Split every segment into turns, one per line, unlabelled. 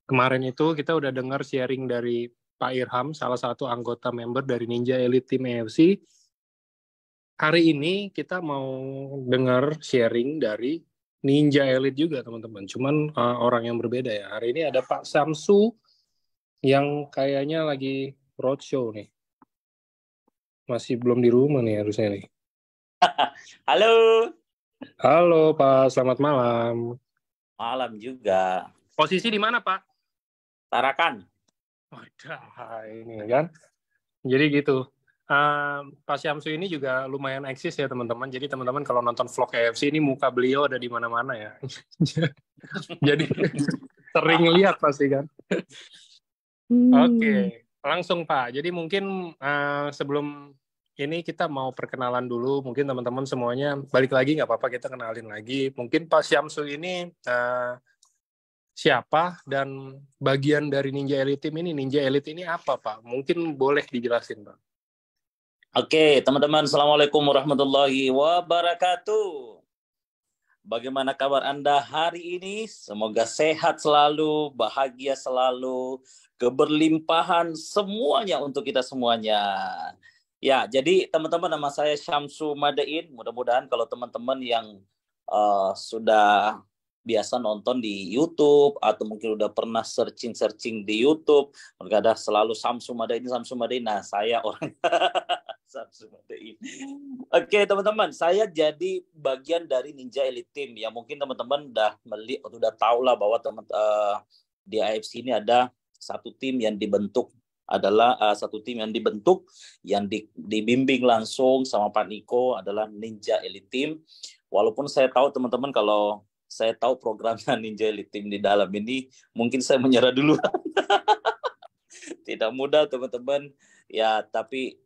Kemarin itu kita udah dengar sharing dari Pak Irham, salah satu anggota member dari Ninja Elite Team AFC. Hari ini kita mau dengar sharing dari Ninja Elite juga, teman-teman. Cuman orang yang berbeda ya. Hari ini ada Pak Samsu yang kayaknya lagi roadshow nih. Masih belum di rumah nih harusnya nih.
Halo.
Halo Pak, selamat malam.
Malam juga.
Posisi di mana Pak?
Tarakan.
Wadah, ini kan. Jadi gitu. Pak Syamsu ini juga lumayan eksis ya teman-teman. Jadi teman-teman kalau nonton vlog KFC ini muka beliau ada di mana-mana ya. Jadi sering lihat pasti kan. Oke, langsung Pak. Jadi mungkin sebelum ini kita mau perkenalan dulu. Mungkin teman-teman semuanya balik lagi nggak apa-apa kita kenalin lagi. Mungkin Pak Syamsu ini siapa dan bagian dari Ninja Elite Team ini. Ninja Elite ini apa Pak? Mungkin boleh dijelasin Pak.
Oke, teman-teman. Assalamualaikum warahmatullahi wabarakatuh. Bagaimana kabar Anda hari ini? Semoga sehat selalu, bahagia selalu, keberlimpahan semuanya untuk kita semuanya. Ya, jadi teman-teman, nama saya Syamsu Madain. Mudah-mudahan kalau teman-teman yang sudah biasa nonton di YouTube atau mungkin udah pernah searching di YouTube, mereka ada selalu Syamsu Madain. Nah, saya orang Syamsu Madain. Oke, teman-teman, saya jadi bagian dari Ninja Elite Team. Ya, mungkin teman-teman udah tahu lah bahwa di AFC ini ada satu tim yang dibentuk yang dibimbing langsung sama Pak Niko adalah Ninja Elite Team. Walaupun saya tahu teman-teman kalau saya tahu programnya Ninja Elite Team di dalam ini, mungkin saya menyerah dulu. Tidak mudah teman-teman. Ya, tapi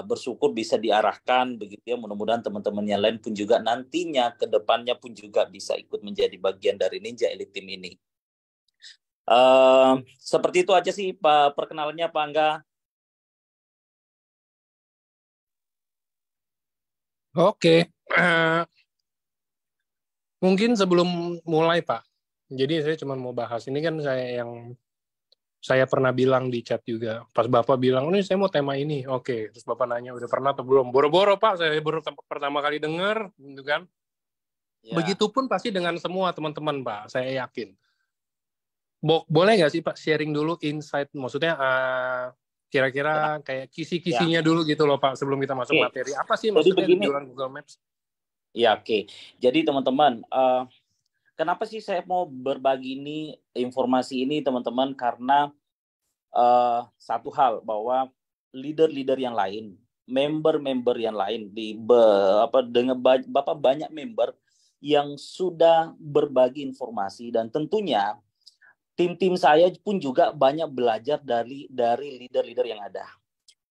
bersyukur bisa diarahkan begitu ya. Mudah-mudahan teman-teman yang lain pun juga nantinya ke depannya pun juga bisa ikut menjadi bagian dari Ninja Elite Team ini. Seperti itu aja sih Pak perkenalannya Pak Angga.
Oke. Mungkin sebelum mulai Pak, jadi saya cuma mau bahas ini kan saya pernah bilang di chat juga. Pas Bapak bilang, ini saya mau tema ini. Oke, terus Bapak nanya, udah pernah atau belum? Boro-boro Pak, saya baru pertama kali dengar, gitu kan. Ya. Begitupun pasti dengan semua teman-teman Pak, saya yakin. Boleh nggak sih Pak sharing dulu insight, maksudnya kira-kira kayak kisi-kisinya dulu gitu loh Pak, sebelum kita masuk materi. Apa sih maksudnya jualan Google Maps?
Ya, oke. Jadi teman-teman, kenapa sih saya mau berbagi informasi ini teman-teman? Karena satu hal bahwa leader-leader yang lain, member-member yang lain dengan Bapak banyak member yang sudah berbagi informasi dan tentunya tim-tim saya pun juga banyak belajar dari leader-leader yang ada,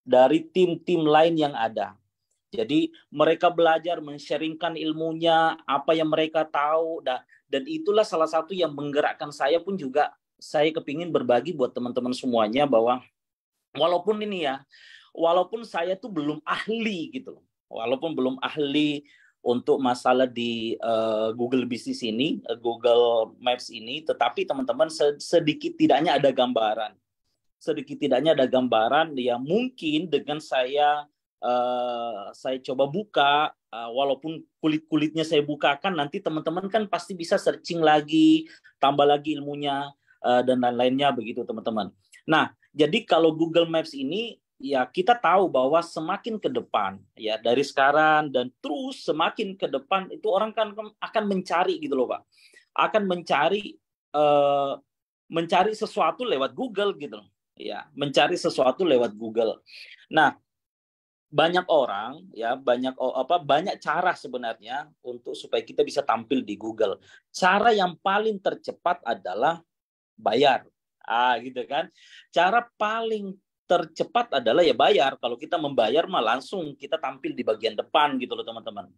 dari tim-tim lain yang ada. Jadi mereka belajar men-sharingkan ilmunya, apa yang mereka tahu, dan itulah salah satu yang menggerakkan saya pun juga. Saya kepingin berbagi buat teman-teman semuanya bahwa walaupun saya tuh belum ahli gitu, walaupun belum ahli untuk masalah di Google Business ini, Google Maps ini, tetapi teman-teman sedikit tidaknya ada gambaran. Sedikit tidaknya ada gambaran yang mungkin dengan saya coba buka, walaupun kulit-kulitnya saya bukakan, nanti teman-teman kan pasti bisa searching lagi, tambah lagi ilmunya, dan lain-lainnya begitu teman-teman. Nah, jadi kalau Google Maps ini, ya kita tahu bahwa semakin ke depan, ya dari sekarang dan terus semakin ke depan, itu orang kan akan mencari gitu loh Pak. Akan mencari sesuatu lewat Google gitu loh. Ya, mencari sesuatu lewat Google. Nah, banyak orang ya banyak cara sebenarnya untuk supaya kita bisa tampil di Google. Cara yang paling tercepat adalah bayar. Gitu kan. Cara paling tercepat adalah ya bayar. Kalau kita membayar mah langsung kita tampil di bagian depan gitu loh teman-teman.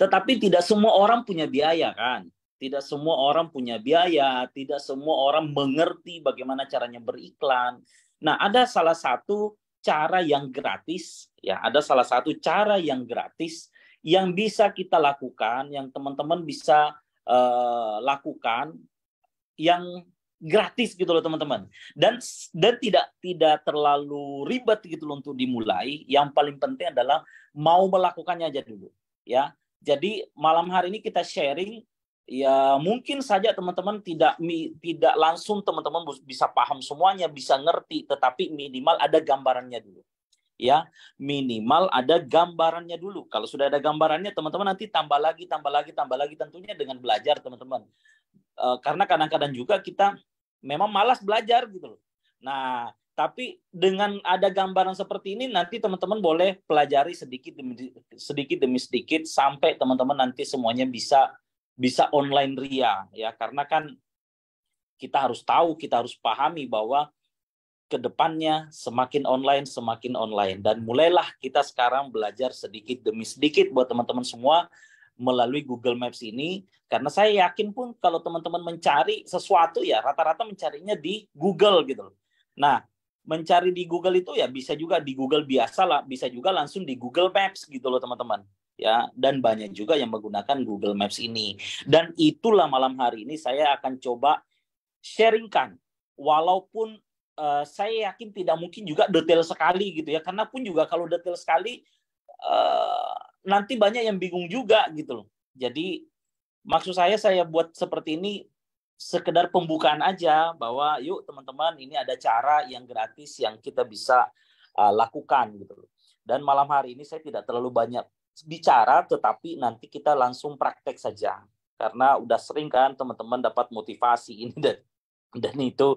Tetapi tidak semua orang punya biaya kan. Tidak semua orang punya biaya, tidak semua orang mengerti bagaimana caranya beriklan. Nah, ada salah satu cara yang gratis, ya, ada salah satu cara yang gratis yang bisa kita lakukan, yang teman-teman bisa lakukan, yang gratis gitu loh teman-teman, dan tidak terlalu ribet gitu loh untuk dimulai. Yang paling penting adalah mau melakukannya aja dulu ya. Jadi malam hari ini kita sharing ya, mungkin saja teman-teman tidak langsung teman-teman bisa paham semuanya, bisa ngerti, tetapi minimal ada gambarannya dulu ya, minimal ada gambarannya dulu. Kalau sudah ada gambarannya, teman-teman nanti tambah lagi tentunya dengan belajar teman-teman. Karena kadang-kadang juga kita memang malas belajar gitu loh. Nah, tapi dengan ada gambaran seperti ini, nanti teman-teman boleh pelajari sedikit demi sedikit sampai teman-teman nanti semuanya bisa online ria ya. Karena kan kita harus tahu, kita harus pahami bahwa kedepannya semakin online, dan mulailah kita sekarang belajar sedikit demi sedikit buat teman-teman semua melalui Google Maps ini, karena saya yakin pun kalau teman-teman mencari sesuatu ya rata-rata mencarinya di Google gitu. Nah, mencari di Google itu ya bisa juga di Google biasa lah, bisa juga langsung di Google Maps gitu loh teman-teman. Ya, dan banyak juga yang menggunakan Google Maps ini. Dan itulah malam hari ini saya akan coba sharingkan, walaupun saya yakin tidak mungkin juga detail sekali gitu ya, karena pun juga kalau detail sekali nanti banyak yang bingung juga gitu loh. Jadi maksud saya buat seperti ini sekedar pembukaan aja, bahwa yuk teman-teman, ini ada cara yang gratis yang kita bisa lakukan gitu loh. Dan malam hari ini saya tidak terlalu banyak bicara, tetapi nanti kita langsung praktek saja, karena udah sering kan teman-teman dapat motivasi ini dan itu.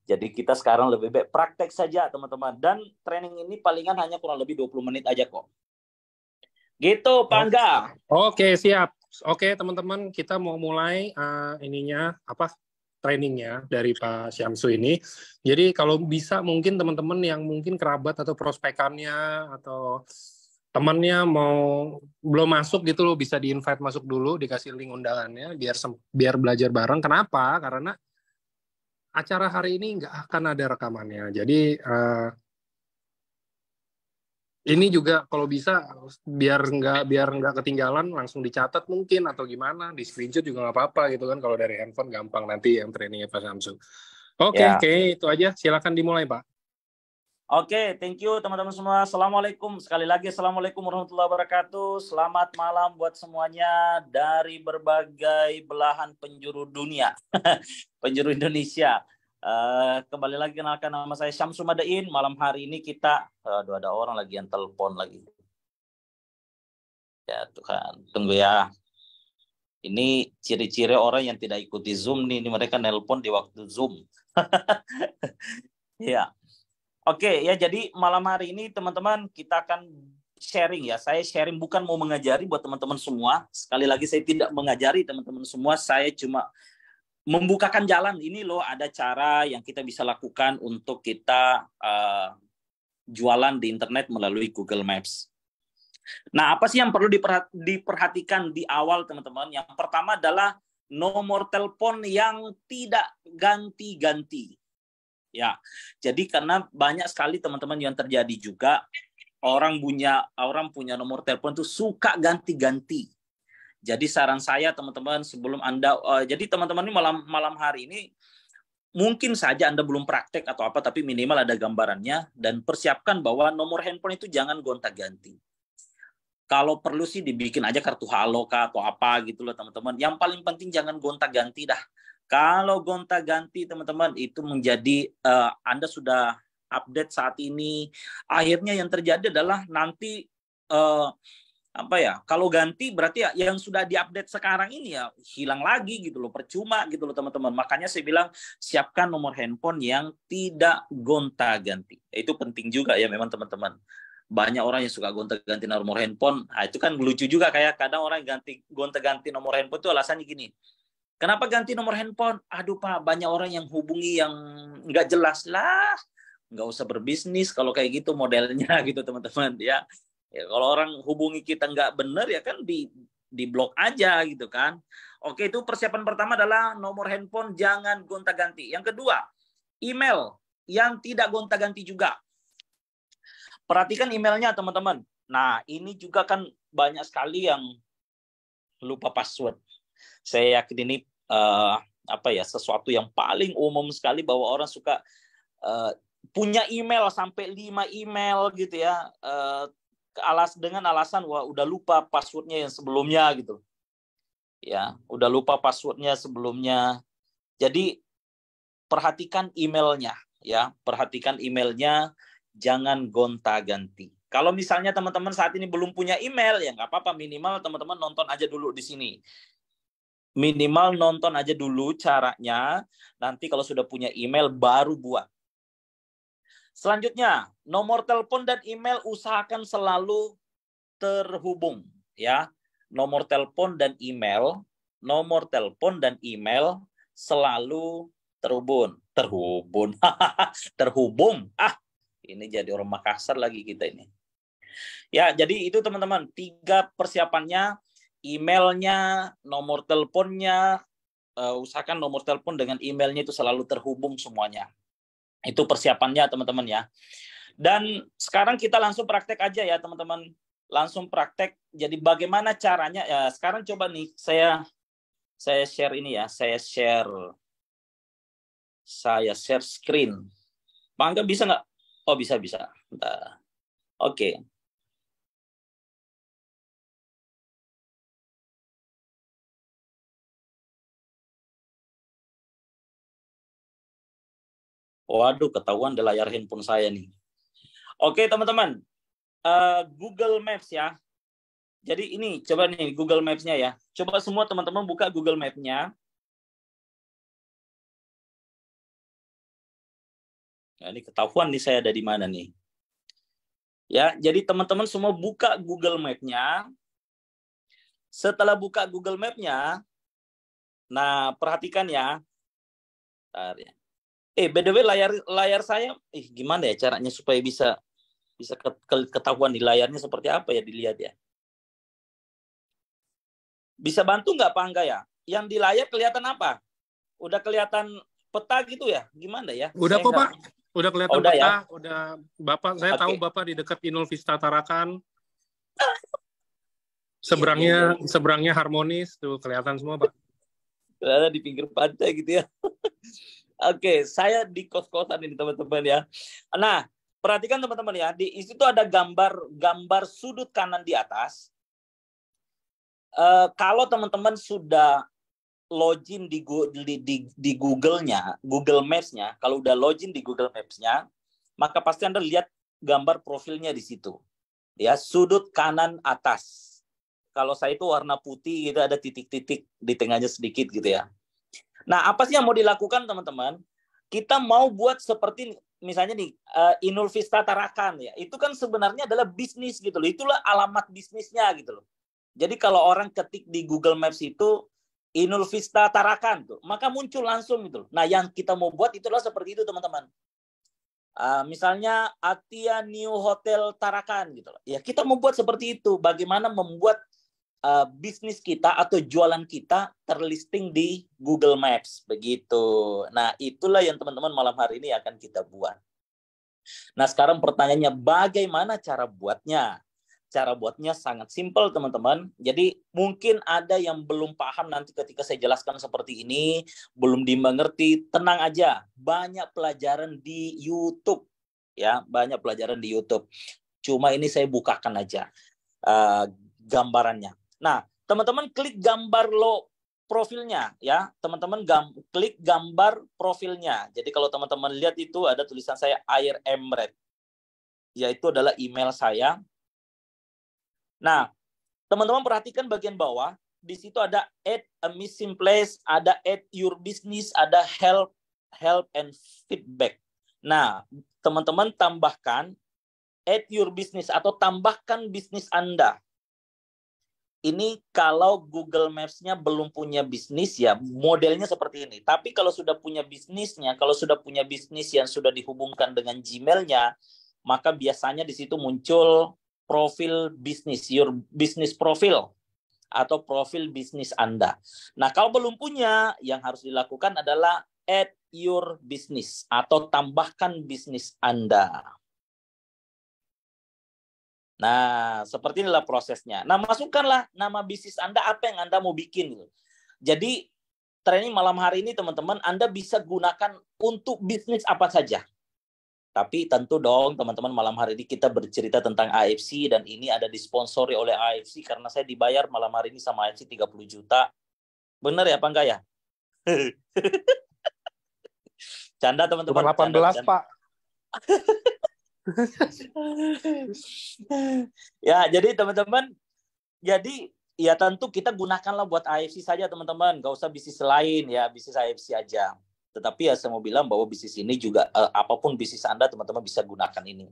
Jadi kita sekarang lebih baik praktek saja teman-teman, dan training ini palingan hanya kurang lebih 20 menit aja kok. Gitu, Pak Angga.
Oke, siap. Oke, teman-teman, kita mau mulai trainingnya dari Pak Syamsu ini. Jadi kalau bisa mungkin teman-teman yang mungkin kerabat atau prospekannya atau temannya belum masuk gitu loh, bisa di-invite masuk dulu, dikasih link undangannya biar belajar bareng. Kenapa? Karena acara hari ini nggak akan ada rekamannya. Jadi ini juga kalau bisa biar nggak ketinggalan, langsung dicatat mungkin atau gimana, di screenshot juga nggak apa-apa gitu kan, kalau dari handphone gampang nanti yang trainingnya Pak Samsu. Oke, itu aja. Silakan dimulai Pak.
Oke, thank you teman-teman semua. Assalamualaikum. Sekali lagi assalamualaikum warahmatullahi wabarakatuh. Selamat malam buat semuanya dari berbagai belahan penjuru dunia, penjuru Indonesia. Kembali lagi, kenalkan, nama saya Syamsu Madain. Malam hari ini kita ada orang lagi yang telepon lagi. Ya Tuhan, tunggu ya. Ini ciri-ciri orang yang tidak ikuti Zoom nih. Ini mereka nelpon di waktu Zoom. Ya. Oke, ya, jadi malam hari ini teman-teman kita akan sharing ya. Saya sharing bukan mau mengajari buat teman-teman semua. Sekali lagi saya tidak mengajari teman-teman semua. Saya cuma membukakan jalan. Ini loh ada cara yang kita bisa lakukan untuk kita jualan di internet melalui Google Maps. Nah, apa sih yang perlu diperhatikan di awal teman-teman? Yang pertama adalah nomor telepon yang tidak ganti-ganti. Ya, jadi karena banyak sekali teman-teman yang terjadi juga, orang punya nomor telepon itu suka ganti-ganti. Jadi saran saya teman-teman, sebelum Anda jadi teman-teman ini malam hari ini mungkin saja Anda belum praktek atau apa, tapi minimal ada gambarannya, dan persiapkan bahwa nomor handphone itu jangan gonta-ganti. Kalau perlu sih dibikin aja kartu halo kah atau apa gitu loh teman-teman. Yang paling penting jangan gonta-ganti dah. Kalau gonta-ganti teman-teman itu menjadi Anda sudah update saat ini, akhirnya yang terjadi adalah nanti kalau ganti berarti ya yang sudah diupdate sekarang ini ya hilang lagi gitu loh, percuma gitu loh teman-teman. Makanya saya bilang siapkan nomor handphone yang tidak gonta-ganti. Itu penting juga ya memang teman-teman. Banyak orang yang suka gonta-ganti nomor handphone. Nah, itu kan lucu juga, kayak kadang orang gonta-ganti nomor handphone itu alasannya gini. Kenapa ganti nomor handphone? Aduh Pak, banyak orang yang hubungi yang nggak jelas lah. Nggak usah berbisnis kalau kayak gitu modelnya gitu teman-teman ya. Ya kalau orang hubungi kita nggak benar ya kan di blok aja gitu kan. Oke, itu persiapan pertama adalah nomor handphone jangan gonta-ganti. Yang kedua, email yang tidak gonta-ganti juga. Perhatikan emailnya teman-teman. Nah, ini juga kan banyak sekali yang lupa password. Saya yakin ini sesuatu yang paling umum sekali bahwa orang suka punya email sampai 5 email gitu ya, dengan alasan wah udah lupa passwordnya yang sebelumnya gitu. Ya, udah lupa passwordnya sebelumnya. Jadi perhatikan emailnya ya, perhatikan emailnya, jangan gonta-ganti. Kalau misalnya teman-teman saat ini belum punya email ya nggak apa-apa, minimal teman-teman nonton aja dulu di sini. Minimal nonton aja dulu caranya, nanti kalau sudah punya email baru buat. Selanjutnya, nomor telepon dan email usahakan selalu terhubung ya. Nomor telepon dan email selalu terhubung. Terhubung. Ini jadi orang Makassar lagi kita ini. Ya, jadi itu teman-teman, 3 persiapannya, emailnya, nomor teleponnya, usahakan nomor telepon dengan emailnya itu selalu terhubung semuanya. Itu persiapannya teman-teman ya. Dan sekarang kita langsung praktek aja ya teman-teman. Langsung praktek. Jadi bagaimana caranya? Ya, sekarang coba nih saya share ini ya. Saya share screen. Bangga bisa nggak? Oh bisa. Bentar. Oke. Waduh, ketahuan di layar handphone saya nih. Oke teman-teman. Google Maps ya. Jadi ini coba nih Google Maps-nya ya. Coba semua teman-teman buka Google Maps-nya. Nah, ini ketahuan nih saya ada di mana nih. Ya, jadi teman-teman semua buka Google Map-nya. Setelah buka Google Map-nya, nah perhatikan ya. Bentar ya. By the way layar saya, gimana ya caranya supaya bisa ketahuan di layarnya seperti apa ya dilihat ya. Bisa bantu nggak Pak Angga ya? Yang di layar kelihatan apa? Udah kelihatan peta gitu ya? Gimana ya?
Udah kok Pak. Udah kelihatan
udah
peta.
Ya?
Udah Bapak, saya tahu Bapak di dekat Inul Vista Tarakan. Seberangnya Harmonis tuh kelihatan semua Pak.
Kelihatan di pinggir pantai gitu ya. Oke, saya di kos-kosan ini teman-teman ya. Nah, perhatikan teman-teman ya, di situ ada gambar sudut kanan di atas. Kalau teman-teman sudah login di Google-nya, Google Maps-nya, kalau udah login di Google Maps-nya, maka pasti Anda lihat gambar profilnya di situ. Ya, sudut kanan atas. Kalau saya itu warna putih gitu, ada titik-titik di tengahnya sedikit gitu ya. Nah, apa sih yang mau dilakukan teman-teman? Kita mau buat seperti misalnya nih Inul Vista Tarakan ya. Itu kan sebenarnya adalah bisnis gitu loh. Itulah alamat bisnisnya gitu loh. Jadi kalau orang ketik di Google Maps itu Inul Vista Tarakan tuh, maka muncul langsung gitu loh. Nah, yang kita mau buat itulah seperti itu teman-teman. Misalnya Atia New Hotel Tarakan gitu loh. Ya, kita membuat seperti itu. Bagaimana membuat bisnis kita atau jualan kita terlisting di Google Maps begitu. Nah, itulah yang teman-teman malam hari ini akan kita buat. Nah, sekarang pertanyaannya bagaimana cara buatnya? Cara buatnya sangat simpel, teman-teman. Jadi, mungkin ada yang belum paham nanti ketika saya jelaskan seperti ini, belum dimengerti, tenang aja. Banyak pelajaran di YouTube. Ya, banyak pelajaran di YouTube. Cuma ini saya bukakan aja gambarannya. Nah, teman-teman klik gambar profilnya ya. Teman-teman klik gambar profilnya. Jadi kalau teman-teman lihat itu ada tulisan saya Air Emret. Yaitu adalah email saya. Nah, teman-teman perhatikan bagian bawah. Di situ ada add a missing place, ada add your business, ada help and feedback. Nah, teman-teman tambahkan add your business atau tambahkan bisnis Anda. Ini kalau Google Maps-nya belum punya bisnis ya modelnya seperti ini. Tapi kalau sudah punya bisnisnya, kalau sudah punya bisnis yang sudah dihubungkan dengan Gmail-nya, maka biasanya di situ muncul profil bisnis, your business profile atau profil bisnis Anda. Nah, kalau belum punya, yang harus dilakukan adalah add your business atau tambahkan bisnis Anda. Nah, seperti inilah prosesnya. Nah, masukkanlah nama bisnis Anda apa yang Anda mau bikin. Jadi, training malam hari ini teman-teman Anda bisa gunakan untuk bisnis apa saja. Tapi tentu dong teman-teman malam hari ini kita bercerita tentang AFC dan ini ada disponsori oleh AFC karena saya dibayar malam hari ini sama AFC 30 juta. Benar ya apa enggak ya? Canda teman-teman.
Cuma 18, Pak.
Ya, jadi teman-teman, jadi ya tentu kita gunakanlah buat AFC saja teman-teman, nggak usah bisnis lain ya, bisnis AFC aja. Tetapi ya saya mau bilang bahwa bisnis ini juga apapun bisnis Anda teman-teman bisa gunakan ini.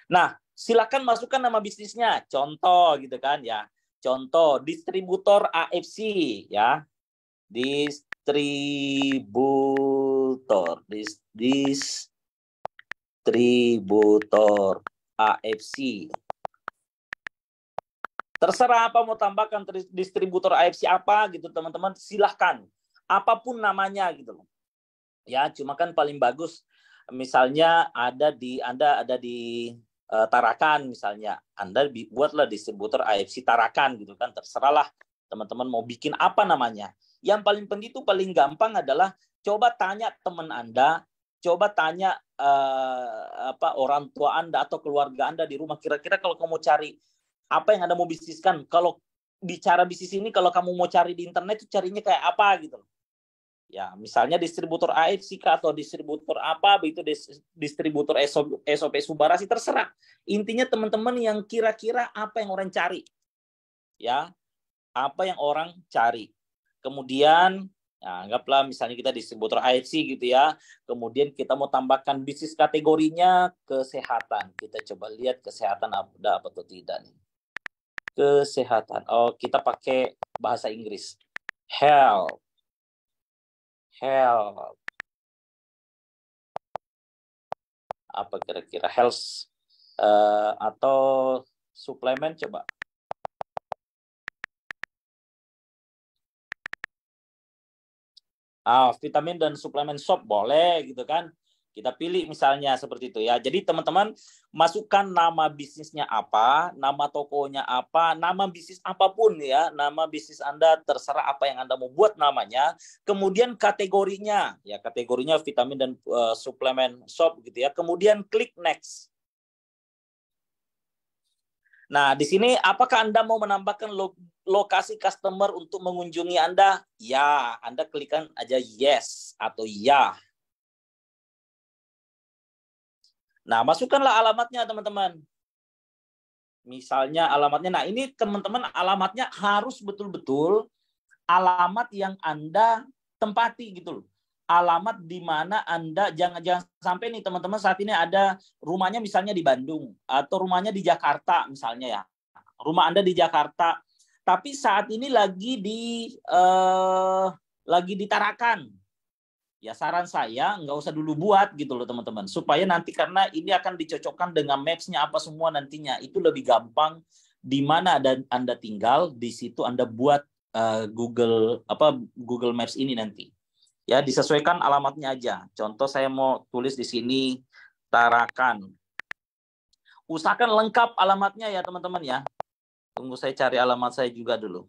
Nah, silakan masukkan nama bisnisnya. Contoh gitu kan ya. Contoh distributor AFC ya. Distributor AFC. Terserah apa mau tambahkan distributor AFC apa gitu teman-teman, silahkan. Apapun namanya gitu loh. Ya, cuma kan paling bagus misalnya Anda ada di Tarakan misalnya. Anda buatlah distributor AFC Tarakan gitu kan. Terserahlah teman-teman mau bikin apa namanya. Yang paling penting itu paling gampang adalah coba tanya teman Anda, coba tanya orang tua Anda atau keluarga Anda di rumah, kira-kira kalau kamu cari apa yang Anda mau bisniskan, kalau bicara bisnis ini kalau kamu mau cari di internet itu carinya kayak apa gitu. Ya, misalnya distributor AFC atau distributor apa begitu, distributor SOP Subarasi, terserah. Intinya teman-teman yang kira-kira apa yang orang cari. Ya, apa yang orang cari. Kemudian nah, anggaplah misalnya kita distributor AFC gitu ya. Kemudian kita mau tambahkan bisnis kategorinya kesehatan. Kita coba lihat kesehatan ada apa atau tidak nih. Kesehatan. Oh, kita pakai bahasa Inggris. Health. Apa kira-kira health atau suplemen coba. Vitamin dan suplemen shop boleh gitu kan. Kita pilih misalnya seperti itu ya. Jadi teman-teman masukkan nama bisnisnya apa, nama tokonya apa, nama bisnis apapun ya, nama bisnis Anda terserah apa yang Anda mau buat namanya. Kemudian kategorinya, ya kategorinya vitamin dan suplemen shop gitu ya. Kemudian klik next. Nah, di sini apakah Anda mau menambahkan lokasi customer untuk mengunjungi Anda? Ya, Anda klikkan aja yes atau ya. Nah, masukkanlah alamatnya, teman-teman. Misalnya alamatnya, nah ini teman-teman alamatnya harus betul-betul alamat yang Anda tempati gitu loh. Alamat di mana Anda, jangan sampai nih teman-teman saat ini ada rumahnya misalnya di Bandung atau rumahnya di Jakarta misalnya ya. Rumah Anda di Jakarta, tapi saat ini lagi di Tarakan. Ya saran saya nggak usah dulu buat gitu loh teman-teman. Supaya nanti karena ini akan dicocokkan dengan maps-nya apa semua nantinya. Itu lebih gampang di mana Anda tinggal, di situ Anda buat Google Maps ini nanti. Ya disesuaikan alamatnya aja. Contoh saya mau tulis di sini Tarakan. Usahakan lengkap alamatnya ya teman-teman ya. Tunggu saya cari alamat saya juga dulu.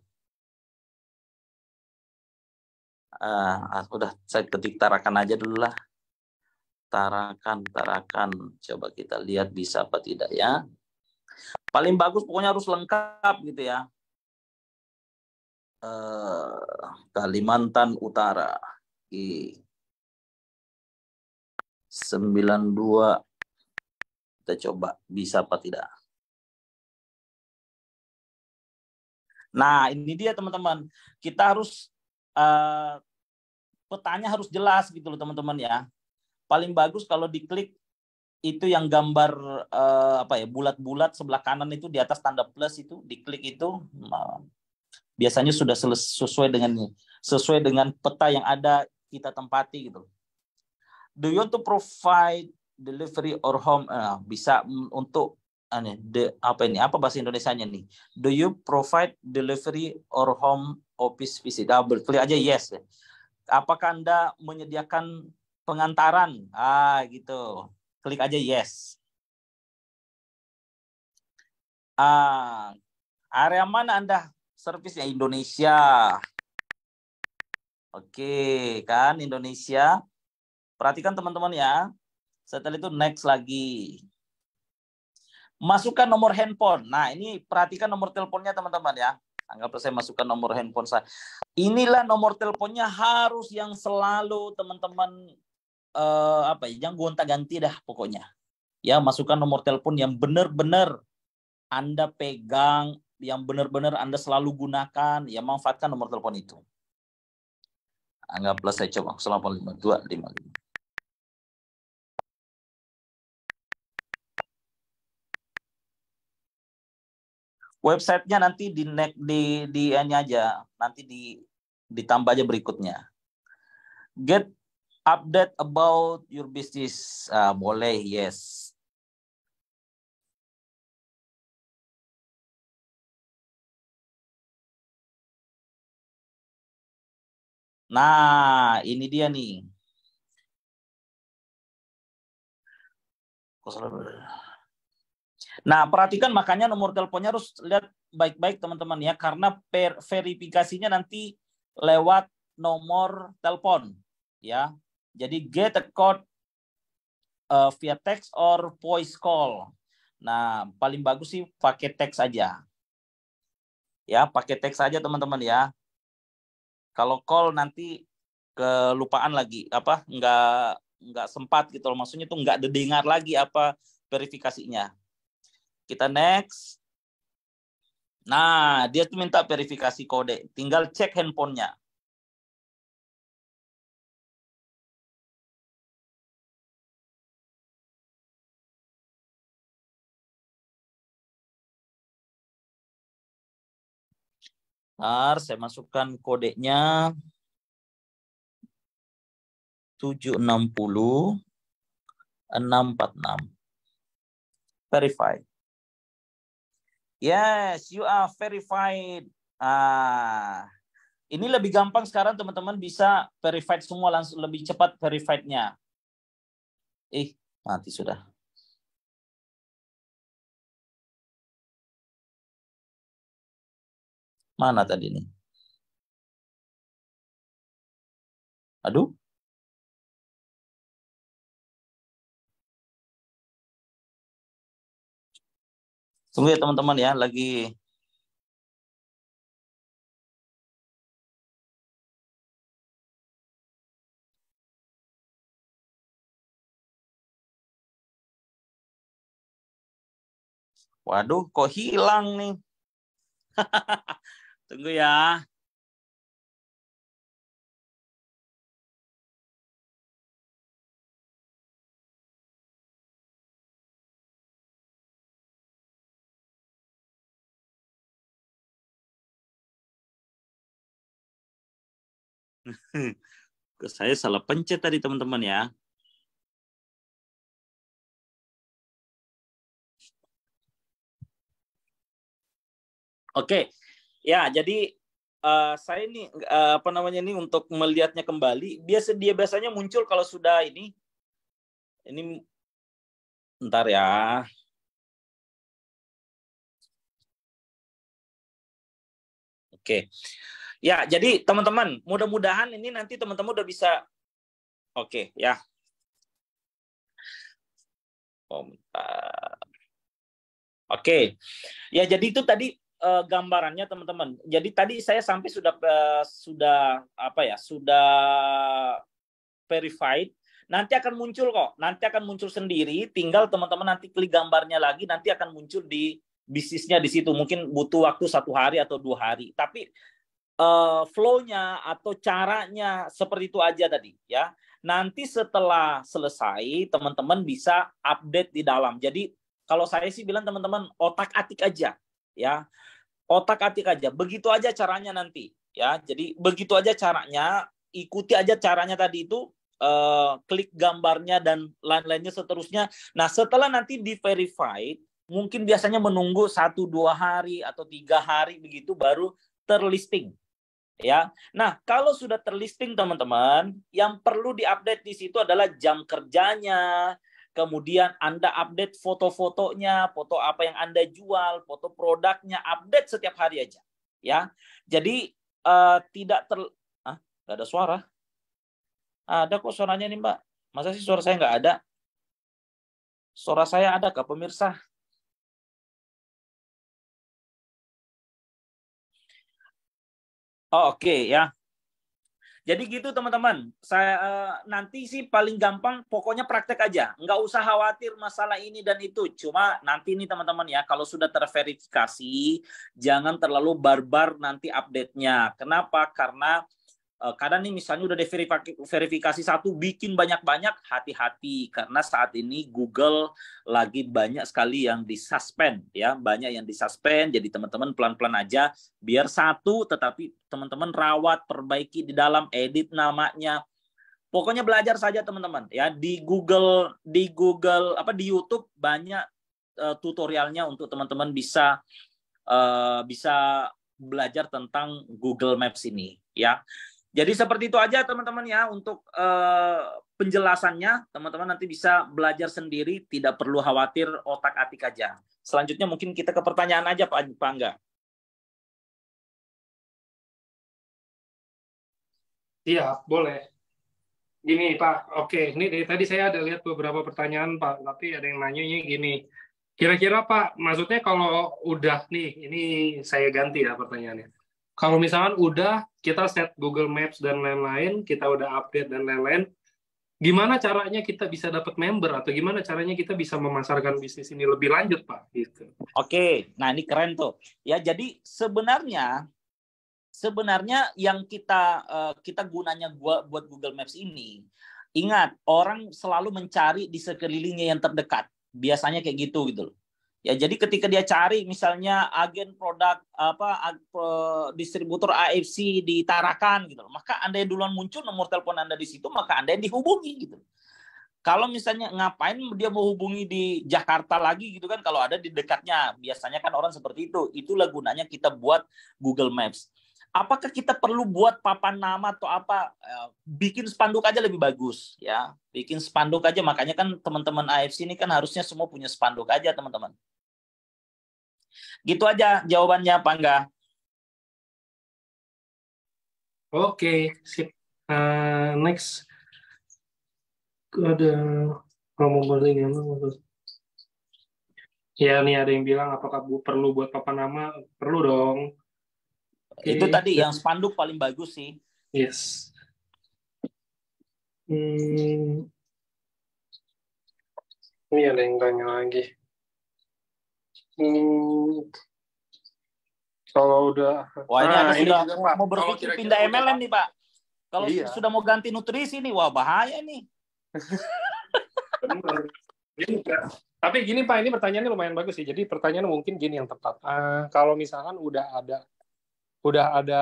Udah saya ketik Tarakan aja dulu lah. Tarakan. Coba kita lihat bisa apa tidak ya. Paling bagus pokoknya harus lengkap gitu ya. Kalimantan Utara. 92. Kita coba bisa apa tidak. Nah, ini dia teman-teman. Kita harus petanya harus jelas gitu loh teman-teman ya. Paling bagus kalau diklik itu yang gambar bulat-bulat sebelah kanan itu di atas tanda plus itu, diklik itu biasanya sudah sesuai dengan peta yang ada kita tempati gitu. Do you want to provide delivery or home? Bisa untuk apa bahasa Indonesianya nih? Do you provide delivery or home office visit? Klik aja yes. Apakah Anda menyediakan pengantaran? Gitu. Klik aja yes. Area mana Anda servisnya? Indonesia. Oke, kan Indonesia. Perhatikan teman-teman ya. Setelah itu next lagi. Masukkan nomor handphone. Nah, ini perhatikan nomor teleponnya teman-teman ya. Anggap saya masukkan nomor handphone saya. Inilah nomor teleponnya harus yang selalu teman-teman yang gonta-ganti dah pokoknya. Ya, masukkan nomor telepon yang benar-benar Anda pegang, yang benar-benar Anda selalu gunakan, ya manfaatkan nomor telepon itu. Anggaplah saya coba 085255. Websitenya nanti di ini aja, nanti ditambah aja berikutnya. Get update about your business. Boleh, yes. Nah, ini dia nih. Nah, perhatikan makanya nomor teleponnya harus lihat baik-baik teman-teman ya, karena verifikasinya nanti lewat nomor telepon ya. Jadi get a code via text or voice call. Nah, paling bagus sih pakai teks aja. Ya, pakai teks aja teman-teman ya. Kalau call nanti kelupaan lagi, nggak sempat gitu loh. Maksudnya tuh nggak didengar lagi apa verifikasinya. Kita next. Nah, dia tuh minta verifikasi kode. Tinggal cek handphonenya. Saya masukkan kodenya 760646. Verify. Yes, you are verified. Ini lebih gampang sekarang teman-teman bisa verified semua, langsung lebih cepat verified-nya. Mati sudah. Mana tadi nih? Aduh. Tunggu ya teman-teman ya, lagi. Waduh, kok hilang nih? Tunggu ya. Saya salah pencet tadi teman-teman ya. Oke, ya jadi saya ini ini untuk melihatnya kembali. Dia biasanya muncul kalau sudah ini bentar ya. Oke, ya jadi teman-teman, mudah-mudahan ini nanti teman-teman udah bisa. Oke, ya. Oke, ya jadi itu tadi gambarannya teman-teman. Jadi tadi saya sampai sudah verified. Nanti akan muncul kok. Nanti akan muncul sendiri. Tinggal teman-teman nanti klik gambarnya lagi. Nanti akan muncul di bisnisnya di situ. Mungkin butuh waktu 1 hari atau 2 hari. Tapi flow-nya atau caranya seperti itu aja tadi ya. Nanti setelah selesai teman-teman bisa update di dalam. Jadi kalau saya sih bilang teman-teman otak-atik aja ya. Otak-atik aja. Begitu aja caranya nanti ya. Jadi begitu aja caranya, ikuti aja caranya tadi itu, klik gambarnya dan lain-lainnya seterusnya. Nah, setelah nanti di verified, mungkin biasanya menunggu 1-2 hari atau 3 hari begitu baru terlisting. Ya. Nah, kalau sudah terlisting teman-teman, yang perlu diupdate di situ adalah jam kerjanya, kemudian Anda update foto-fotonya, foto apa yang Anda jual, foto produknya, update setiap hari aja. Ya. Jadi tidak Nggak ada suara. Ada kok suaranya nih, Mbak. Masa sih suara saya nggak ada? Suara saya ada kah, pemirsa? Oh, oke ya. Jadi gitu teman-teman. Saya nanti sih paling gampang pokoknya praktek aja. Nggak usah khawatir masalah ini dan itu. Cuma nanti nih teman-teman ya, kalau sudah terverifikasi, jangan terlalu barbar nanti update-nya. Kenapa? Karena kadang nih misalnya udah verifikasi satu bikin banyak-banyak, hati-hati karena saat ini Google lagi banyak sekali yang disuspend ya, banyak yang disuspend. Jadi teman-teman pelan-pelan aja biar satu, tetapi teman-teman rawat, perbaiki di dalam, edit namanya. Pokoknya belajar saja teman-teman ya, di Google apa di YouTube banyak tutorialnya untuk teman-teman bisa belajar tentang Google Maps ini ya. Jadi seperti itu aja teman-teman ya untuk penjelasannya. Teman-teman nanti bisa belajar sendiri, tidak perlu khawatir, otak-atik aja. Selanjutnya mungkin kita ke pertanyaan aja Pak Angga.
Iya, boleh. Gini Pak, oke, ini dari tadi saya ada lihat beberapa pertanyaan Pak, tapi ada yang nanyanya gini. Kira-kira Pak, maksudnya kalau udah nih, ini saya ganti ya pertanyaannya. Kalau misalkan udah kita set Google Maps dan lain-lain, kita udah update dan lain-lain, gimana caranya kita bisa dapat member atau gimana caranya kita bisa memasarkan bisnis ini lebih lanjut Pak? Gitu.
Oke, nah ini keren tuh. Ya, jadi sebenarnya yang kita gunanya buat Google Maps ini, ingat orang selalu mencari di sekelilingnya yang terdekat. Biasanya kayak gitu loh. Ya, jadi ketika dia cari misalnya agen produk distributor AFC di Tarakan gitu, maka Anda yang duluan muncul nomor telepon Anda di situ, maka Anda yang dihubungi gitu. Kalau misalnya ngapain dia mau hubungi di Jakarta lagi gitu kan, kalau ada di dekatnya, biasanya kan orang seperti itu. Itulah gunanya kita buat Google Maps. Apakah kita perlu buat papan nama atau apa? Bikin spanduk aja lebih bagus ya. Bikin spanduk aja, makanya kan teman-teman AFC ini kan harusnya semua punya spanduk aja teman-teman. Gitu aja jawabannya, Pak Angga.
Oke, sip. Next. Ada promo balik ya. Ya, nih ada yang bilang apakah perlu buat papan nama? Perlu dong.
Itu tadi yang spanduk paling bagus sih.
Yes. Ini ada yang tanya lagi. Kalau udah,
wah ini ada sudah
juga, Pak.
mau berpikir pindah MLM nih Pak. Kalau sudah mau ganti nutrisi nih, wah bahaya nih.
Tapi gini Pak, ini pertanyaannya lumayan bagus sih. Jadi pertanyaan mungkin gini yang tepat. Kalau misalkan udah ada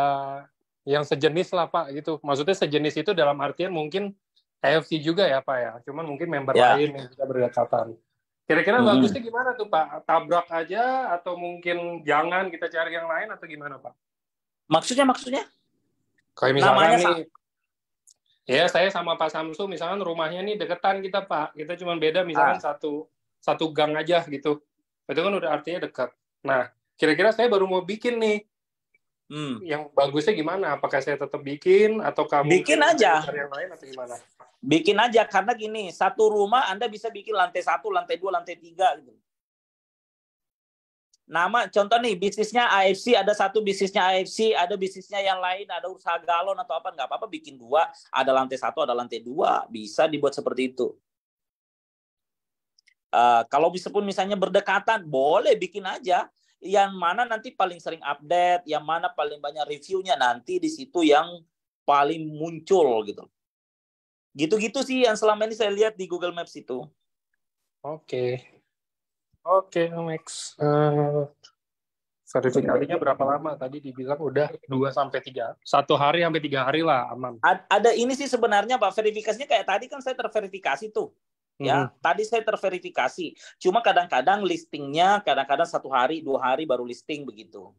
yang sejenis lah Pak gitu. Maksudnya sejenis itu dalam artian mungkin KFC juga ya Pak ya. Cuman mungkin member lain yang bisa berdekatan. Kira-kira bagusnya gimana tuh Pak? Tabrak aja atau mungkin jangan kita cari yang lain atau gimana Pak?
Maksudnya?
Kayak misalkan nih, ya saya sama Pak Samsu misalkan rumahnya nih deketan kita Pak. Kita cuma beda misalkan satu gang aja gitu. Itu kan udah artinya dekat. Nah, kira-kira saya baru mau bikin nih. Yang bagusnya gimana? Apakah saya tetap bikin atau kamu
bikin aja
cari yang lain atau gimana?
Bikin aja, karena gini, satu rumah Anda bisa bikin lantai 1, lantai 2, lantai 3 gitu. Nama contoh nih, bisnisnya AFC, ada satu bisnisnya AFC, ada bisnisnya yang lain, ada usaha galon atau apa, nggak apa-apa bikin 2, ada lantai 1, ada lantai 2, bisa dibuat seperti itu. Kalau bisa pun misalnya berdekatan, boleh bikin aja. Yang mana nanti paling sering update, yang mana paling banyak reviewnya, nanti di situ yang paling muncul gitu. Gitu-gitu sih yang selama ini saya lihat di Google Maps itu.
Oke, Max. Verifikasinya berapa lama? Tadi dibilang udah 2-3. 1 hari sampai 3 hari lah aman.
Ada ini sih sebenarnya Pak, verifikasinya kayak tadi kan saya terverifikasi tuh. Ya, tadi saya terverifikasi. Cuma kadang-kadang listingnya, kadang-kadang 1 hari, 2 hari baru listing begitu.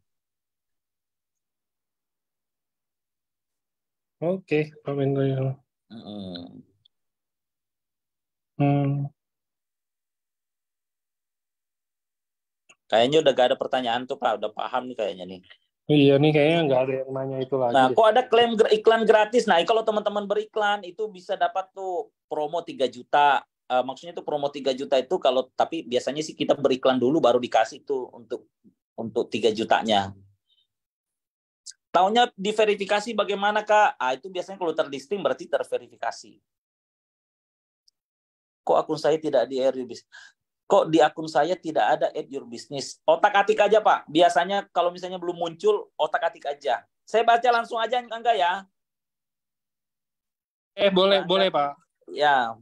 Oke, amin.
Kayaknya udah gak ada pertanyaan tuh Pak, udah paham nih kayaknya nih.
Iya nih kayaknya nggak ada yang nanya itu lagi
Nah,
deh.
kok ada klaim iklan gratis? Nah, kalau teman-teman beriklan itu bisa dapat tuh promo 3 juta. Maksudnya tuh promo 3 juta itu kalau tapi biasanya sih kita beriklan dulu baru dikasih tuh untuk 3 jutanya. Taunya diverifikasi bagaimana, Kak? Itu biasanya kalau terlisting berarti terverifikasi. Kok akun saya tidak di add your business? Kok di akun saya tidak ada add your business? Otak-atik aja, Pak. Biasanya kalau misalnya belum muncul, otak-atik aja. Saya baca langsung aja, enggak ya?
Boleh,
Pak,
boleh,
enggak.
Pak.
Ya,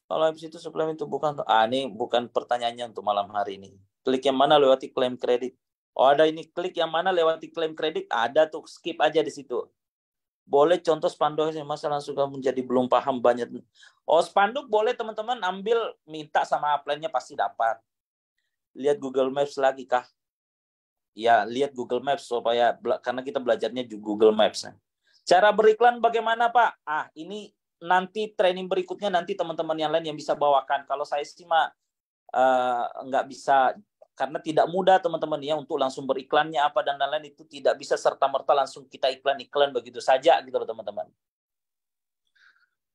kalau habis itu suplemen itu bukan. Ini bukan pertanyaannya untuk malam hari ini. Klik yang mana lewati klaim kredit. Oh, ada ini klik yang mana lewati klaim kredit. Ada tuh, skip aja di situ. Boleh contoh spanduk masa langsung kamu menjadi belum paham banyak. Oh, spanduk boleh teman-teman ambil minta sama upline-nya pasti dapat. Lihat Google Maps lagi kah? Ya, lihat Google Maps supaya karena kita belajarnya di Google Maps. Cara beriklan bagaimana, Pak? Ini nanti training berikutnya nanti teman-teman yang lain yang bisa bawakan. Kalau saya sih mah nggak bisa karena tidak mudah teman-teman ya untuk langsung beriklannya apa dan lain-lain itu tidak bisa serta-merta langsung kita iklan-iklan begitu saja gitu loh teman-teman.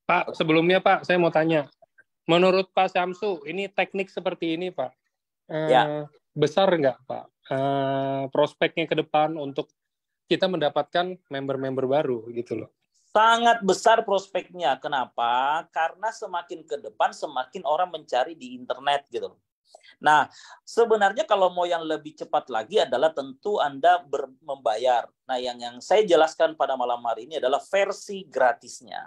Pak, sebelumnya Pak, saya mau tanya. Menurut Pak Syamsu, ini teknik seperti ini, Pak,
Ya,
besar nggak, Pak, prospeknya ke depan untuk kita mendapatkan member-member baru gitu loh?
sangat besar prospeknya. Kenapa? Karena semakin ke depan semakin orang mencari di internet gitu. Nah, sebenarnya kalau mau yang lebih cepat lagi adalah tentu Anda membayar. Nah, yang saya jelaskan pada malam hari ini adalah versi gratisnya.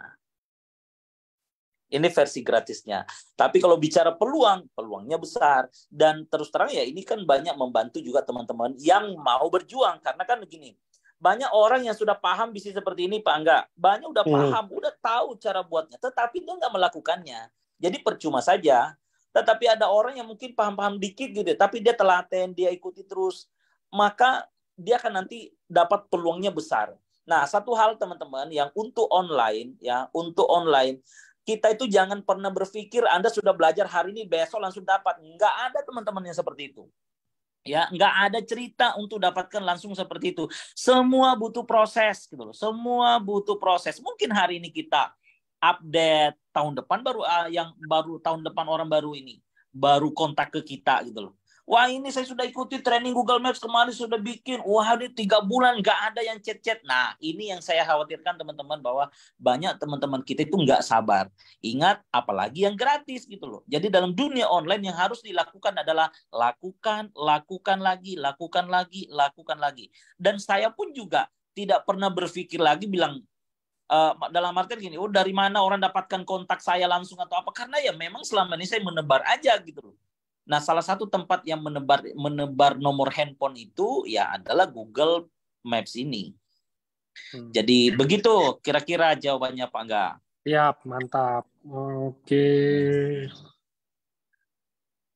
Ini versi gratisnya. Tapi kalau bicara peluangnya besar. Dan terus terang ya ini kan banyak membantu juga teman-teman yang mau berjuang. Karena kan begini, banyak orang yang sudah paham bisnis seperti ini, Pak Angga. Banyak udah paham, udah tahu cara buatnya. Tetapi dia nggak melakukannya. Jadi percuma saja. Tetapi ada orang yang mungkin paham-paham dikit gitu. Tapi dia telaten, dia ikuti terus. Maka dia akan nanti dapat peluangnya besar. Nah, satu hal teman-teman yang untuk online, kita itu jangan pernah berpikir Anda sudah belajar hari ini besok langsung dapat. Nggak ada teman-teman yang seperti itu. Ya, nggak ada cerita untuk dapatkan langsung seperti itu. Semua butuh proses gitu loh. Semua butuh proses. Mungkin hari ini kita update, tahun depan baru tahun depan orang baru ini baru kontak ke kita gitu loh. Wah ini saya sudah ikuti training Google Maps kemarin sudah bikin. Wah ini 3 bulan nggak ada yang chat-chat. Nah ini yang saya khawatirkan teman-teman bahwa banyak teman-teman kita itu nggak sabar. Ingat apalagi yang gratis gitu loh. Jadi dalam dunia online yang harus dilakukan adalah lakukan lagi. Dan saya pun juga tidak pernah berpikir lagi bilang dalam artian gini, dari mana orang dapatkan kontak saya langsung atau apa? Karena ya memang selama ini saya menebar aja gitu loh. Nah, salah satu tempat yang menebar nomor handphone itu ya adalah Google Maps ini. Jadi begitu kira-kira jawabannya Pak Angga.
Siap, mantap. Oke.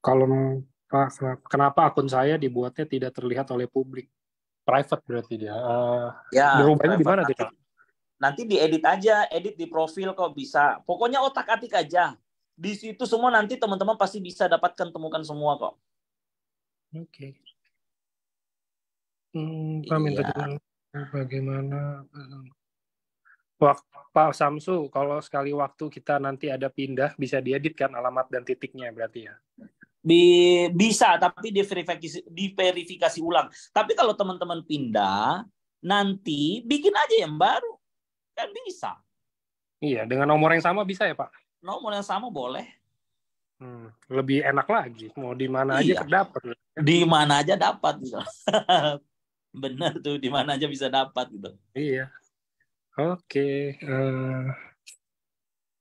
Kalau Pak, kenapa akun saya dibuatnya tidak terlihat oleh publik? Private berarti dia.
Ya,
Dirubahnya di mana tuh, Pak?
nanti diedit aja, edit di profil kok bisa. Pokoknya otak-atik aja. Di situ semua nanti teman-teman pasti bisa dapatkan temukan semua kok.
Oke. Pak minta
Iya.
dengan bagaimana Pak Samsu, kalau sekali waktu kita nanti ada pindah, bisa diedit kan alamat dan titiknya berarti ya?
Bisa, tapi diverifikasi ulang. Tapi kalau teman-teman pindah, nanti bikin aja yang baru. Kan bisa.
Iya, dengan nomor yang sama bisa ya Pak?
Nomor yang sama boleh.
Lebih enak lagi, mau di mana aja
Iya.
kedapat.
Di mana aja dapat gitu. Benar tuh, di mana aja bisa dapat gitu.
Iya. Oke.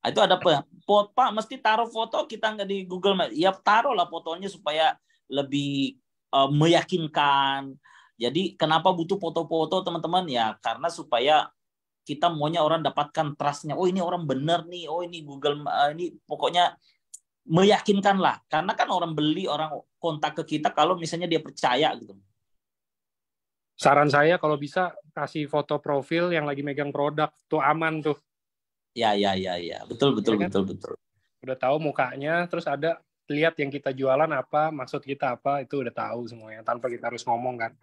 Itu ada Pak mesti taruh foto kita nggak di Google Maps. Ya taruhlah fotonya supaya lebih meyakinkan. Jadi kenapa butuh foto-foto teman-teman ya? Karena supaya kita maunya orang dapatkan trust-nya. Oh ini orang benar nih. Oh ini Google ini pokoknya meyakinkan lah. Karena kan orang beli, orang kontak ke kita kalau misalnya dia percaya gitu.
Saran saya kalau bisa kasih foto profil yang lagi megang produk tuh aman tuh.
Ya. Betul.
Ya kan? Udah tahu mukanya, terus ada lihat yang kita jualan apa, maksud kita apa, itu udah tahu semuanya tanpa kita harus ngomong kan.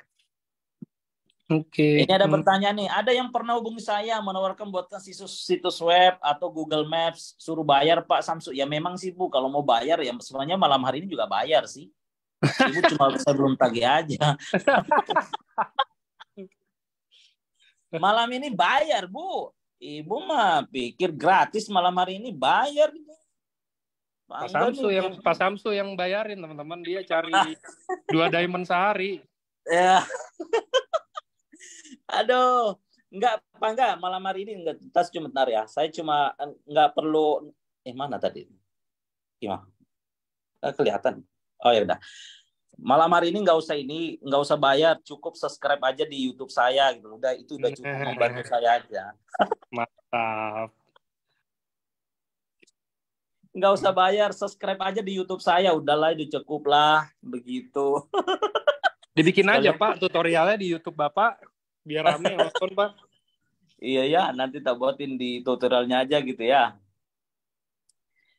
Oke.
Ini ada pertanyaan nih, ada yang pernah hubungi saya menawarkan buatkan situs web atau Google Maps, suruh bayar Pak Samsu. Ya memang sih Bu, kalau mau bayar ya sebenarnya malam hari ini juga bayar sih. Ibu cuma saya belum tagih aja. Malam ini bayar Bu. Ibu mah pikir gratis, malam hari ini bayar.
Pak Samsu yang bayarin teman-teman, dia cari 2 diamond sehari.
Ya. Aduh, enggak malam hari ini enggak, tas cuma bentar ya. Saya cuma enggak perlu mana tadi? Gimana? Kelihatan. Oh ya udah. Malam hari ini enggak usah bayar, cukup subscribe aja di YouTube saya gitu. Itu udah cukup membantu saya aja.
Mantap.
Enggak usah bayar, subscribe aja di YouTube saya. Udahlah, itu cukup lah begitu.
Dibikin aja Pak tutorialnya di YouTube Bapak biar rame nonton Pak.
Iya ya, nanti tak buatin di tutorialnya aja gitu ya.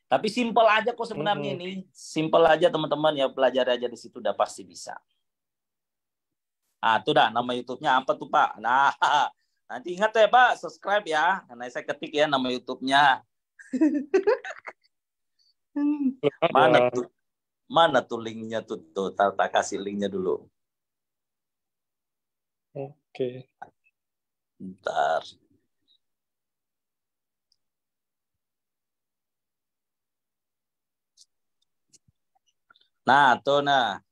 Tapi simpel aja kok sebenarnya ini. Simpel aja teman-teman ya, pelajari aja di situ udah pasti bisa. Ah, tuh dah nama YouTube-nya apa tuh Pak? Nah, nanti ingat ya Pak, subscribe ya. Karena saya ketik ya nama YouTube-nya. Mana tuh linknya tuh tak kasih linknya dulu.
Oke.
Bentar. Nah, tuh nah.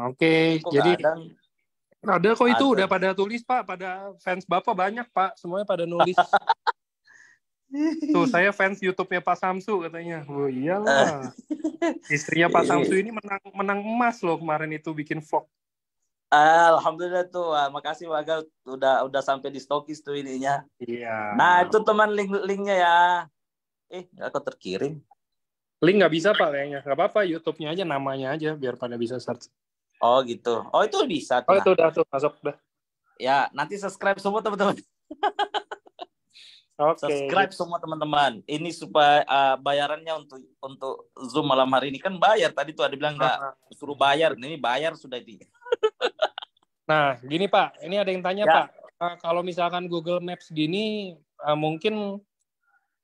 Oke. Jadi ada kok itu udah pada tulis Pak, pada fans Bapak banyak Pak, semuanya pada nulis. Tuh saya fans YouTube-nya Pak Samsu katanya. Oh iyalah. Istrinya Pak Samsu ini menang emas loh kemarin itu bikin vlog.
Alhamdulillah tuh, makasih Waga udah sampai di stokis tuh ininya.
Iya.
Nah itu teman linknya ya. Aku terkirim.
Link nggak bisa Pak kayaknya. Nggak apa-apa, YouTube-nya aja namanya aja biar pada bisa search.
Oh gitu. Oh itu bisa tuh.
Oh itu udah tuh masuk udah.
Ya nanti subscribe semua teman-teman. Subscribe semua teman-teman. Ini supaya bayarannya untuk Zoom malam hari ini kan bayar. Tadi tuh ada bilang nggak suruh bayar. Ini bayar sudah di.
Nah, gini Pak, ini ada yang tanya ya. Pak, kalau misalkan Google Maps gini, mungkin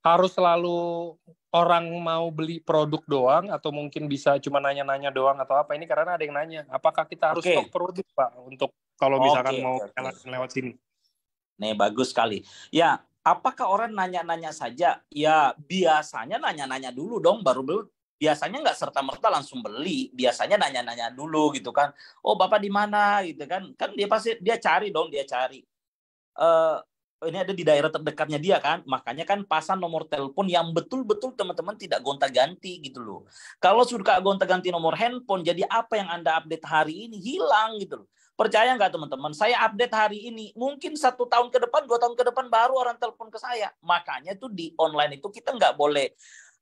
harus selalu orang mau beli produk doang, atau mungkin bisa cuma nanya-nanya doang atau apa? Ini karena ada yang nanya, apakah kita harus stok produk Pak, untuk kalau misalkan mau lewat sini?
Nih, bagus sekali. Ya, apakah orang nanya-nanya saja? Ya, biasanya nanya-nanya dulu dong, baru biasanya nggak serta-merta langsung beli, biasanya nanya-nanya dulu gitu kan. Oh Bapak di mana gitu kan? Kan dia cari dong, dia cari. Ini ada di daerah terdekatnya dia kan, makanya kan pasang nomor telepon yang betul-betul teman-teman tidak gonta-ganti gitu loh. Kalau sudah gonta-ganti nomor handphone, jadi apa yang Anda update hari ini hilang gitu loh. Percaya nggak teman-teman? Saya update hari ini, mungkin 1 tahun ke depan, 2 tahun ke depan baru orang telepon ke saya. Makanya tuh di online itu kita nggak boleh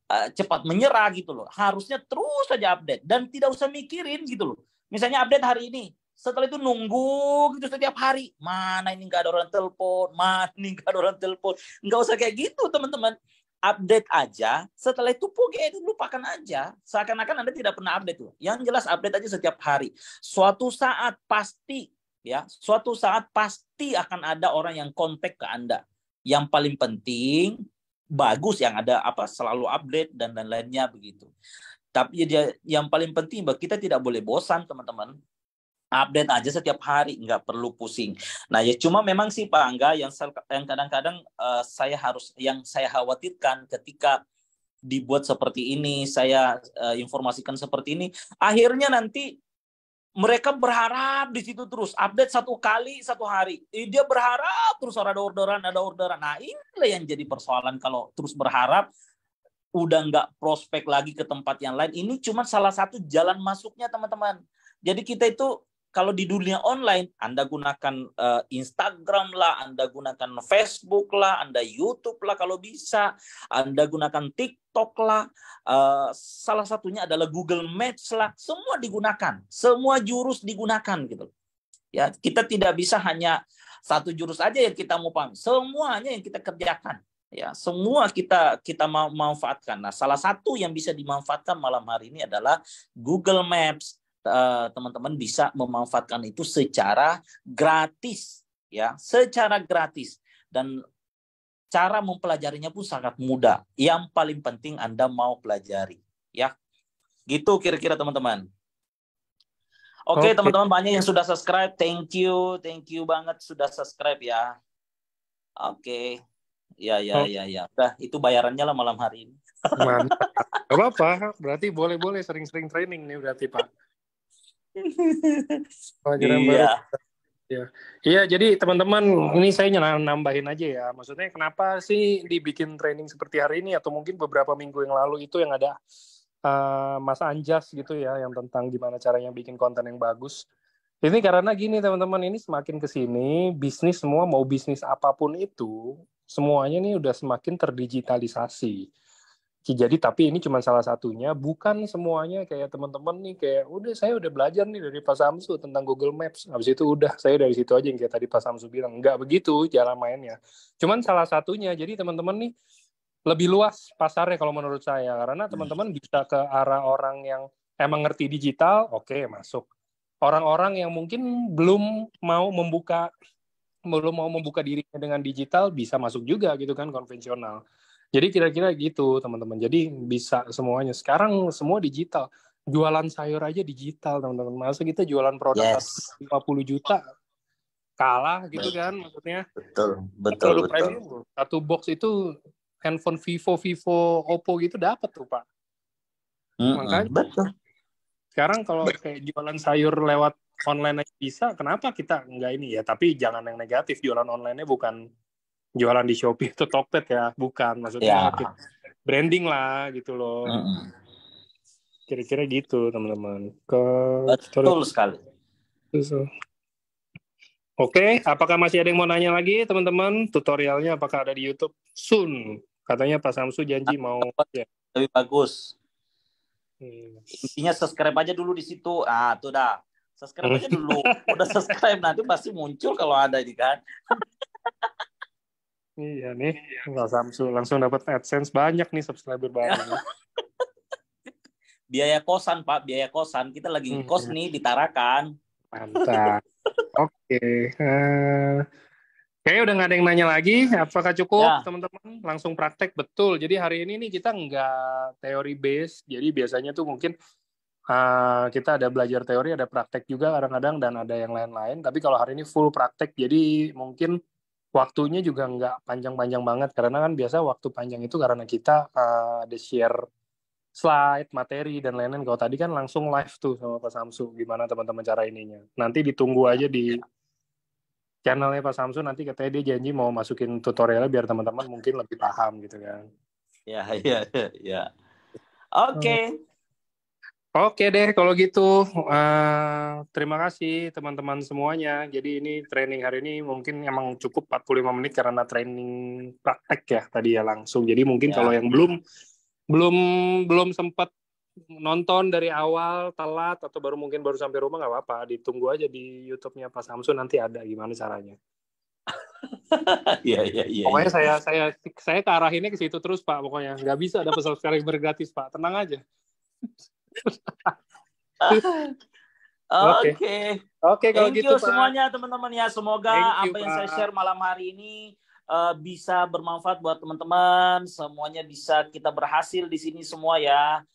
cepat menyerah gitu loh. Harusnya terus saja update dan tidak usah mikirin gitu loh. Misalnya update hari ini, setelah itu nunggu gitu setiap hari. Mana ini nggak ada orang telepon, mana ini nggak ada orang telepon. Nggak usah kayak gitu teman-teman. Update aja, setelah itu lupakan aja. Seakan-akan Anda tidak pernah update tuh. Yang jelas update aja setiap hari. Suatu saat pasti akan ada orang yang kontak ke Anda. Yang paling penting bagus yang ada selalu update dan lain-lainnya begitu. Tapi yang paling penting kita tidak boleh bosan teman-teman. Update aja setiap hari, nggak perlu pusing. Nah ya cuma memang sih Pak Angga yang kadang-kadang yang saya khawatirkan ketika dibuat seperti ini, saya informasikan seperti ini, akhirnya nanti mereka berharap di situ terus update 1 kali 1 hari. Dia berharap terus ada orderan. Nah inilah yang jadi persoalan kalau terus berharap, udah nggak prospek lagi ke tempat yang lain. Ini cuma salah satu jalan masuknya teman-teman. Jadi kita itu kalau di dunia online, Anda gunakan Instagram lah, Anda gunakan Facebook lah, Anda YouTube lah kalau bisa, Anda gunakan TikTok lah, salah satunya adalah Google Maps lah, semua digunakan, semua jurus digunakan gitu. Ya, kita tidak bisa hanya satu jurus aja yang kita mau paham, semuanya yang kita kerjakan. Ya, semua kita manfaatkan. Nah, salah satu yang bisa dimanfaatkan malam hari ini adalah Google Maps teman-teman bisa memanfaatkan itu secara gratis, ya, secara gratis. Dan cara mempelajarinya pun sangat mudah. Yang paling penting Anda mau pelajari, ya. Gitu kira-kira teman-teman. Oke, teman-teman banyak yang sudah subscribe. Thank you banget sudah subscribe ya. Oke. Ya. Udah, itu bayarannya lah malam hari ini.
Mantap. Gak apa-apa, berarti boleh sering-sering training nih berarti Pak. Pelajaran baru. Iya, jadi teman-teman, ini saya nambahin aja ya. Maksudnya kenapa sih dibikin training seperti hari ini atau mungkin beberapa minggu yang lalu itu yang ada Mas Anjas gitu ya, yang tentang gimana caranya bikin konten yang bagus. Ini karena gini teman-teman, ini semakin kesini bisnis semua mau bisnis apapun itu semuanya nih udah semakin terdigitalisasi. Jadi tapi ini cuma salah satunya, bukan semuanya kayak teman-teman nih kayak udah saya udah belajar nih dari Pak Samsu tentang Google Maps. Habis itu udah saya dari situ aja yang kayak tadi Pak Samsu bilang. Enggak begitu cara mainnya. Cuman salah satunya. Jadi teman-teman nih lebih luas pasarnya kalau menurut saya karena teman-teman bisa ke arah orang yang emang ngerti digital, oke, masuk. Orang-orang yang mungkin belum mau membuka dirinya dengan digital bisa masuk juga gitu kan konvensional. Jadi kira-kira gitu teman-teman. Jadi bisa semuanya. Sekarang semua digital. Jualan sayur aja digital teman-teman. Masa kita jualan produk 50 juta kalah gitu kan maksudnya.
Betul.
Produk premium. Satu box itu handphone Vivo, Oppo gitu dapat tuh Pak. Makanya
betul.
Sekarang kalau kayak jualan sayur lewat online aja bisa, kenapa kita enggak ini ya? Tapi jangan yang negatif, jualan online-nya bukan jualan di Shopee atau Tokped ya, bukan. Maksudnya branding lah gitu loh. Kira-kira gitu teman-teman.
Betul sekali.
Oke, apakah masih ada yang mau nanya lagi teman-teman? Tutorialnya apakah ada di YouTube? Soon. Katanya Pak Samsu janji mau. Ya.
Lebih bagus. Intinya subscribe aja dulu di situ. Tuh dah. Subscribe aja dulu. Udah subscribe nanti pasti muncul kalau ada ini kan.
Iya nih, Pak Samsu langsung dapat AdSense banyak nih subscriber baru.
Biaya kosan Pak, biaya kosan. Kita lagi kos nih di Tarakan.
Mantap. Oke. Kayaknya udah nggak ada yang nanya lagi. Apakah cukup teman-teman? Langsung praktek betul. Jadi hari ini nih kita nggak teori base. Jadi biasanya tuh mungkin kita ada belajar teori, ada praktek juga kadang-kadang dan ada yang lain-lain. Tapi kalau hari ini full praktek, jadi mungkin waktunya juga nggak panjang-panjang banget karena kan biasa waktu panjang itu karena kita ada share slide, materi dan lain-lain. Kalau tadi kan langsung live tuh sama Pak Samsu gimana teman-teman cara ininya. Nanti ditunggu aja di channelnya Pak Samsu, nanti katanya dia janji mau masukin tutorialnya biar teman-teman mungkin lebih paham gitu kan.
Ya. Oke.
Oke deh, kalau gitu terima kasih teman-teman semuanya. Jadi ini training hari ini mungkin emang cukup 45 menit karena training praktek ya tadi ya langsung. Jadi mungkin kalau yang belum sempat nonton dari awal telat atau baru sampai rumah nggak apa-apa, ditunggu aja di YouTube-nya Pak Samsu nanti ada gimana caranya.
Iya.
Pokoknya saya ke arah ini ke situ terus Pak, pokoknya nggak bisa dapat subscriber gratis Pak, tenang aja. Oke, kalau gitu Pak.
Semuanya teman-teman ya, semoga apa yang saya share malam hari ini bisa bermanfaat buat teman-teman. Semuanya bisa kita berhasil di sini semua ya.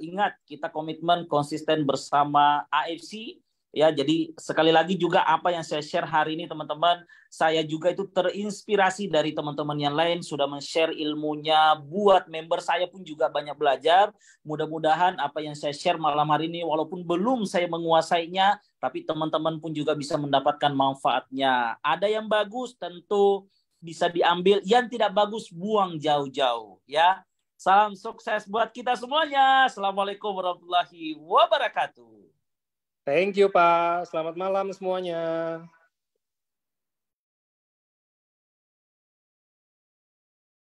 Ingat kita komitmen konsisten bersama AFC ya. Jadi sekali lagi juga apa yang saya share hari ini teman-teman, saya juga itu terinspirasi dari teman-teman yang lain sudah men-share ilmunya buat member, saya pun juga banyak belajar. Mudah-mudahan apa yang saya share malam hari ini walaupun belum saya menguasainya, tapi teman-teman pun juga bisa mendapatkan manfaatnya. Ada yang bagus tentu bisa diambil, yang tidak bagus buang jauh-jauh ya. Salam sukses buat kita semuanya. Assalamualaikum warahmatullahi wabarakatuh.
Thank you Pak. Selamat malam semuanya.